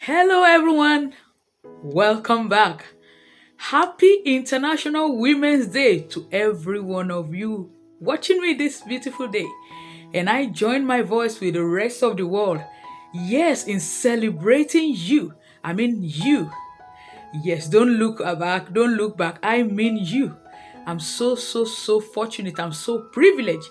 Hello, everyone. Welcome back. Happy International Women's Day to every one of you watching me this beautiful day. And I join my voice with the rest of the world. Yes, in celebrating you. I mean, you. Yes, don't look back. Don't look back. I mean, you. I'm so fortunate. I'm so privileged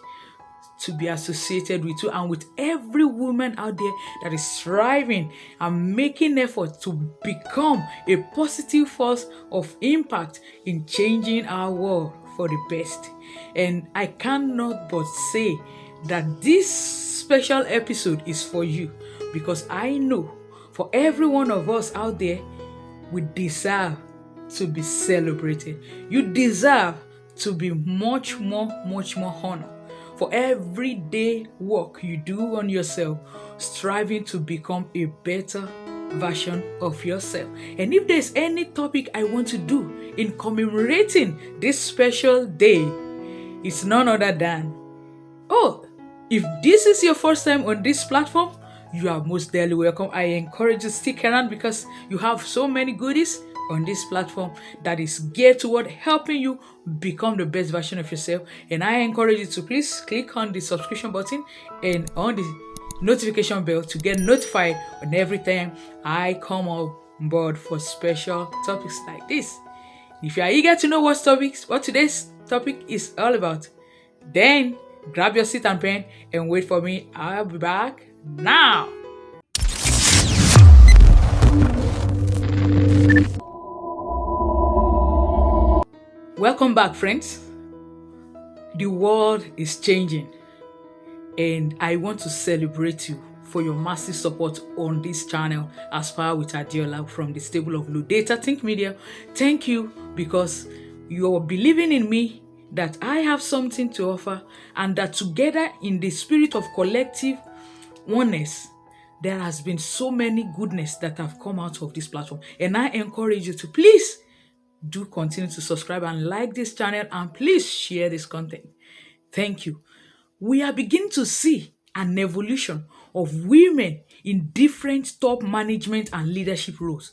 to be associated with you and with every woman out there that is striving and making effort to become a positive force of impact in changing our world for the best. And I cannot but say that this special episode is for you because I know for every one of us out there, we deserve to be celebrated. You deserve to be much more honored for everyday work you do on yourself, striving to become a better version of yourself. And if there's any topic I want to do in commemorating this special day, it's none other than, oh, if this is your first time on this platform, you are most dearly welcome. I encourage you to stick around because you have so many goodies on this platform that is geared toward helping you become the best version of yourself. And I encourage you to please click on the subscription button and on the notification bell to get notified on every time I come on board for special topics like this. If you are eager to know what today's topic is all about, then grab your seat and pen and wait for me. I'll be back now. Welcome back, friends. The world is changing, and I want to celebrate you for your massive support on this channel, Aspire with Adiola from the stable of Low Data Think Media. Thank you because you are believing in me that I have something to offer and that together in the spirit of collective oneness, there has been so many goodness that have come out of this platform. And I encourage you to please do continue to subscribe and like this channel and please share this content. Thank you. We are beginning to see an evolution of women in different top management and leadership roles.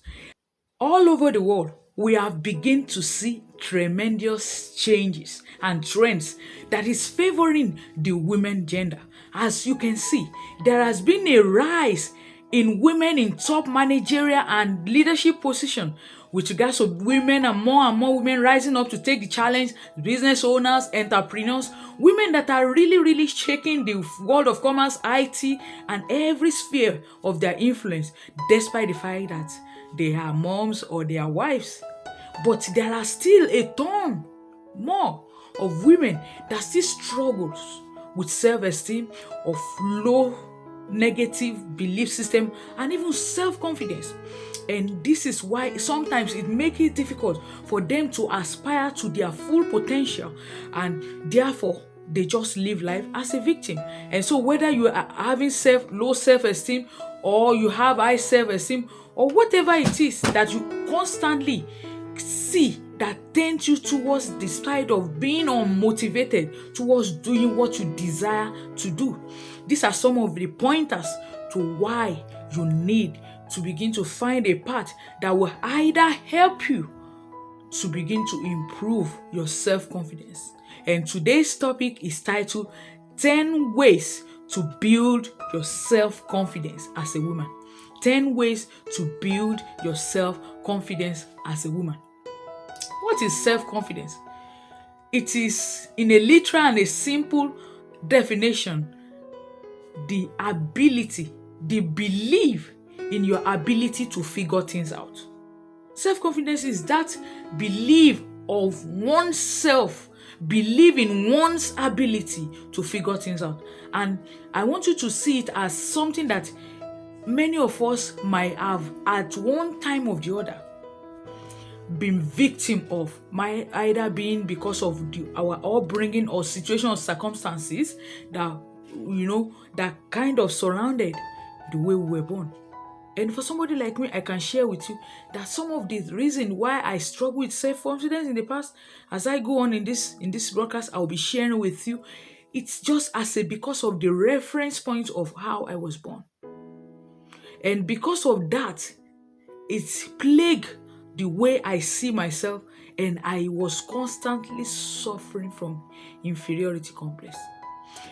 All over the world, we have begun to see tremendous changes and trends that is favoring the women gender. As you can see, there has been a rise in women in top managerial and leadership position with regards to women and more women rising up to take the challenge, business owners, entrepreneurs, women that are really shaking the world of commerce, IT, and every sphere of their influence, despite the fact that they are moms or they are wives. But there are still a ton more of women that still struggles with self-esteem, of low negative belief system, and even self-confidence. And this is why sometimes it makes it difficult for them to aspire to their full potential, and therefore they just live life as a victim. And so whether you are having low self-esteem or you have high self-esteem or whatever it is that you constantly see that tends you towards the side of being unmotivated towards doing what you desire to do. These are some of the pointers to why you need to begin to find a path that will either help you to begin to improve your self-confidence. And today's topic is titled 10 ways to build your self-confidence as a woman. 10 ways to build your self-confidence as a woman. What is self-confidence? It is, in a literal and a simple definition, the ability, the belief in your ability to figure things out. Self-confidence is that belief of oneself, believe in one's ability to figure things out. And I want you to see it as something that many of us might have at one time or the other been victim of, might either being because of our upbringing or situation or circumstances that that kind of surrounded the way we were born. And for somebody like me, I can share with you that some of the reason why I struggle with self-confidence in the past, as I go on in this broadcast, I'll be sharing with you. It's just because of the reference point of how I was born. And because of that, It's plagued the way I see myself, and I was constantly suffering from inferiority complex.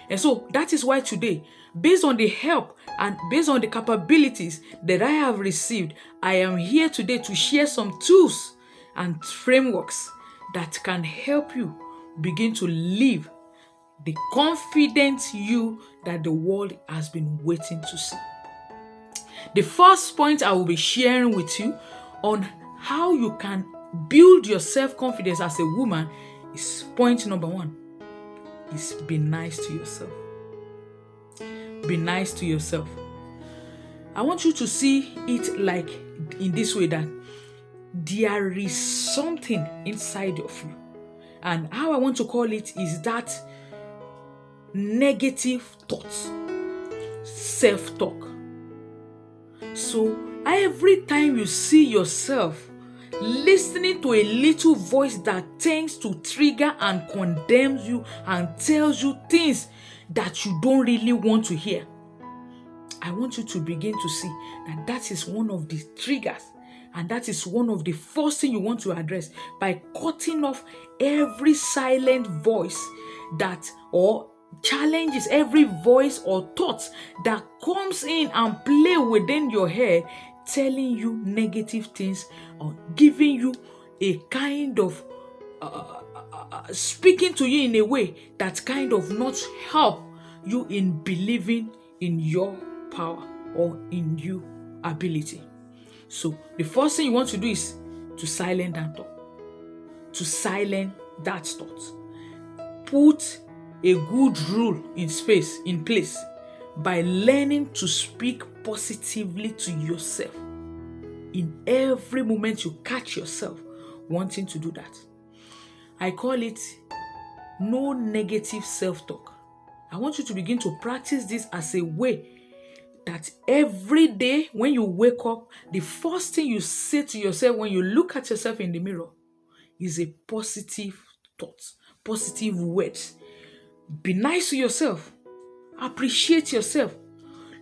And so that is why today, based on the help and based on the capabilities that I have received, I am here today to share some tools and frameworks that can help you begin to live the confident you that the world has been waiting to see. The first point I will be sharing with you on how you can build your self-confidence as a woman is point number 1 is be nice to yourself. Be nice to yourself. I want you to see it like in this way, that there is something inside of you. And how I want to call it is that negative thoughts, self-talk. So every time you see yourself listening to a little voice that tends to trigger and condemns you and tells you things that you don't really want to hear, I want you to begin to see that that is one of the triggers, and that is one of the first things you want to address by cutting off every silent voice that or challenges, every voice or thought that comes in and play within your head, telling you negative things or giving you a kind of speaking to you in a way that kind of not help you in believing in your power or in your ability. So the first thing you want to do is to silence that thought. To silence that thought. Put a good rule in place by learning to speak positively to yourself in every moment you catch yourself wanting to do that. I call it no negative self-talk. I want you to begin to practice this as a way that every day when you wake up, the first thing you say to yourself when you look at yourself in the mirror is a positive thought, positive words. Be nice to yourself. Appreciate yourself.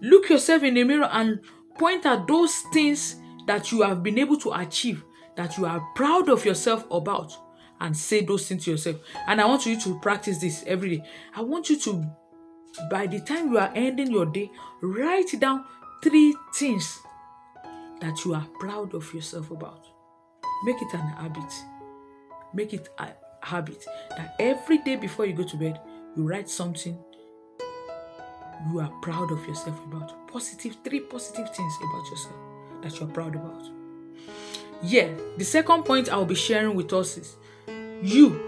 Look yourself in the mirror and point at those things that you have been able to achieve, that you are proud of yourself about, and say those things to yourself. And I want you to practice this every day. I want you to, by the time you are ending your day, write down 3 things that you are proud of yourself about. Make it an habit. Make it a habit that every day before you go to bed, you write something you are proud of yourself about. 3 positive things about yourself that you're proud about. Yeah, the second point I'll be sharing with us is you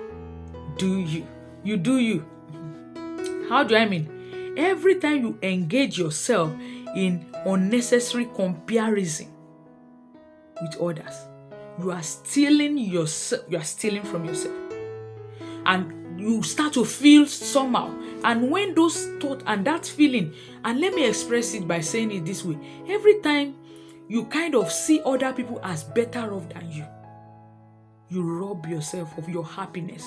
do you. You do you. How do I mean? Every time you engage yourself in unnecessary comparison with others, you are stealing yourself. You are stealing from yourself. And you start to feel somehow. And when those thoughts and that feeling, and let me express it by saying it this way, every time you kind of see other people as better off than you, you rob yourself of your happiness,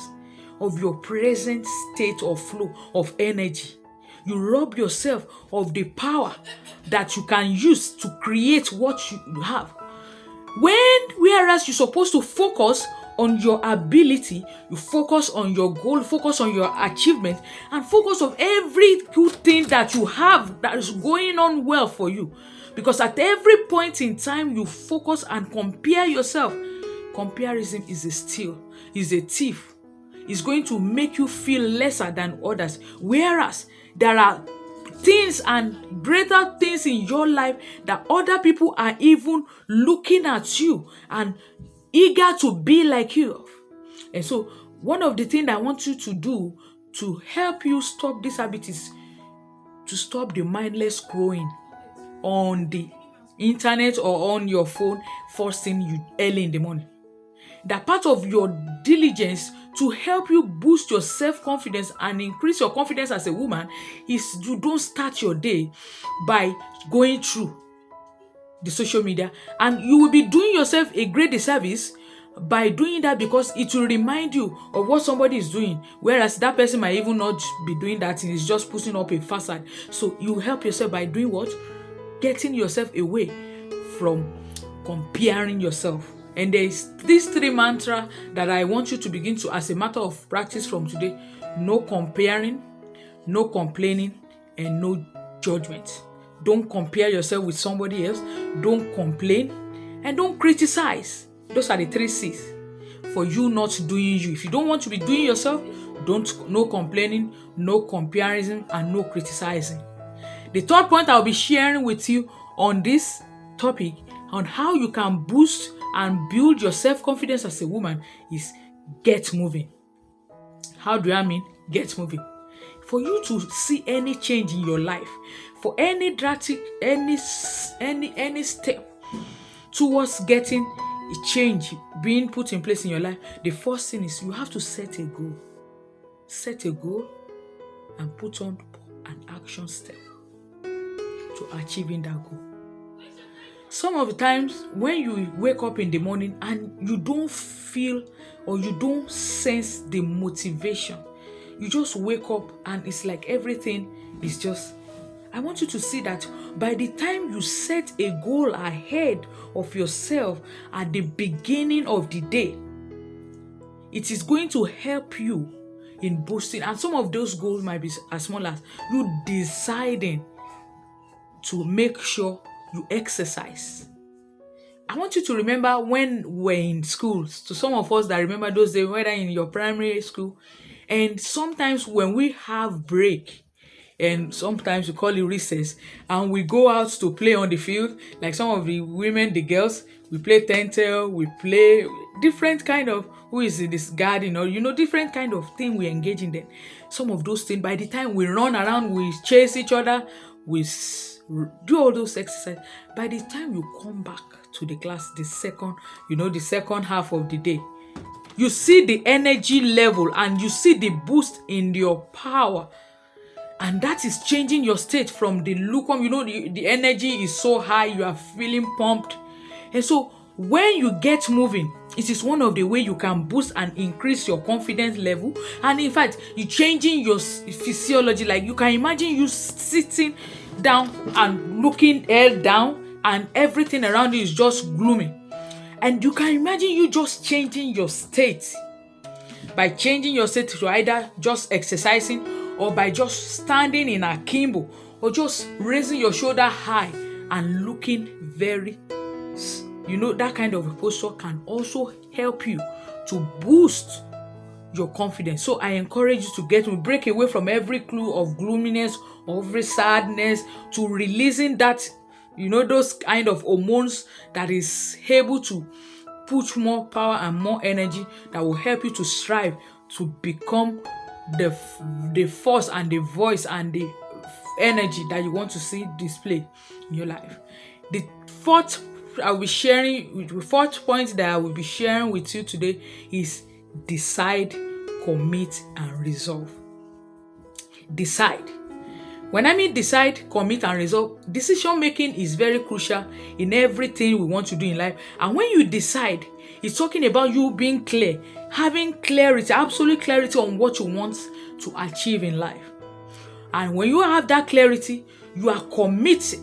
of your present state of flow of energy. You rob yourself of the power that you can use to create what you have. Whereas you're supposed to focus on your ability, you focus on your goal, focus on your achievement, and focus on every good thing that you have that is going on well for you. Because at every point in time you focus and compare yourself, comparison is a steal, is a thief. It's going to make you feel lesser than others. Whereas there are things and greater things in your life that other people are even looking at you and eager to be like you. And so one of the things I want you to do to help you stop this habit is to stop the mindless scrolling on the internet or on your phone first thing early in the morning. That part of your diligence to help you boost your self-confidence and increase your confidence as a woman is you don't start your day by going through the social media, and you will be doing yourself a great disservice by doing that, because it will remind you of what somebody is doing, whereas that person might even not be doing that and is just putting up a facade. So you help yourself by doing what? Getting yourself away from comparing yourself. And there's these three mantra that I want you to begin to, as a matter of practice from today: no comparing, no complaining, and no judgment. Don't compare yourself with somebody else. Don't complain, and don't criticize. Those are the three C's for you not doing you. If you don't want to be doing yourself, no complaining, no comparison, and no criticizing. The third point I'll be sharing with you on this topic, on how you can boost and build your self-confidence as a woman, is get moving. How do I mean get moving? For you to see any change in your life, for any drastic, any step towards getting a change being put in place in your life, the first thing is you have to set a goal. Set a goal and put on an action step to achieving that goal. Some of the times when you wake up in the morning and you don't feel or you don't sense the motivation, you just wake up and it's like everything is just... I want you to see that by the time you set a goal ahead of yourself at the beginning of the day, it is going to help you in boosting. And some of those goals might be as small as you deciding to make sure you exercise. I want you to remember when we're in schools, to some of us that remember those days, whether in your primary school, and sometimes when we have break, and sometimes we call it recess, and we go out to play on the field, like some of the women, the girls, we play tentel, we play different kind of, who is in this garden, or different kind of thing we engage in. Then some of those things, by the time we run around, we chase each other, we do all those exercises, by the time you come back to the class, the second half of the day, you see the energy level and you see the boost in your power. And that is changing your state from the lukewarm. The energy is so high, you are feeling pumped. And so when you get moving, it is one of the ways you can boost and increase your confidence level. And in fact, you're changing your physiology. Like you can imagine you sitting down and looking head down and everything around you is just gloomy. And you can imagine you just changing your state by changing your state to either just exercising, or by just standing in akimbo, or just raising your shoulder high and looking very, that kind of a posture can also help you to boost your confidence. So I encourage you to break away from every clue of gloominess, or every sadness, to releasing that, those kind of hormones that is able to put more power and more energy that will help you to strive to become the force and the voice and the energy that you want to see displayed in your life. The fourth point that I will be sharing with you today is decide, commit, and resolve. Decide. When I mean decide, commit, and resolve, decision making is very crucial in everything we want to do in life. And when you decide, it's talking about you being clear, having clarity, absolute clarity on what you want to achieve in life. And when you have that clarity, you are committed.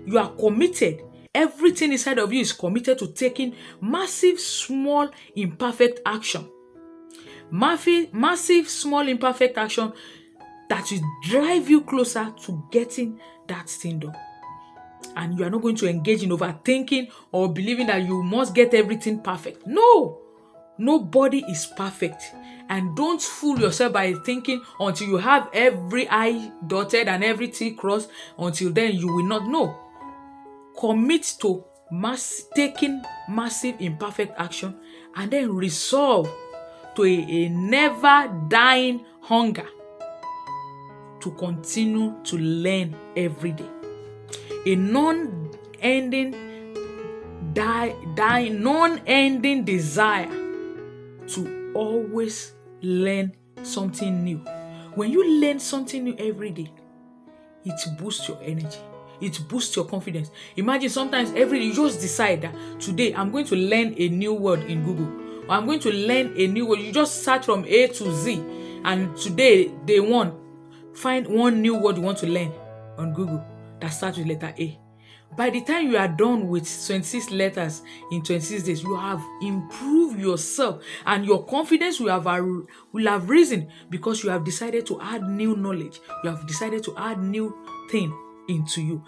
You are committed. Everything inside of you is committed to taking massive, small, imperfect action. Massive, small, imperfect action that will drive you closer to getting that thing done. And you are not going to engage in overthinking or believing that you must get everything perfect. No, nobody is perfect. And don't fool yourself by thinking until you have every I dotted and every T crossed, until then you will not know. Commit to taking massive imperfect action, and then resolve to a never dying hunger to continue to learn every day. A non-ending desire to always learn something new. When you learn something new every day, it boosts your energy. It boosts your confidence. Imagine sometimes every day you just decide that today I'm going to learn a new word in Google, or I'm going to learn a new word. You just start from A to Z, and today, day one, find one new word you want to learn on Google that starts with letter A. By the time you are done with 26 letters in 26 days, you have improved yourself and your confidence will have risen because you have decided to add new knowledge. You have decided to add new thing into you.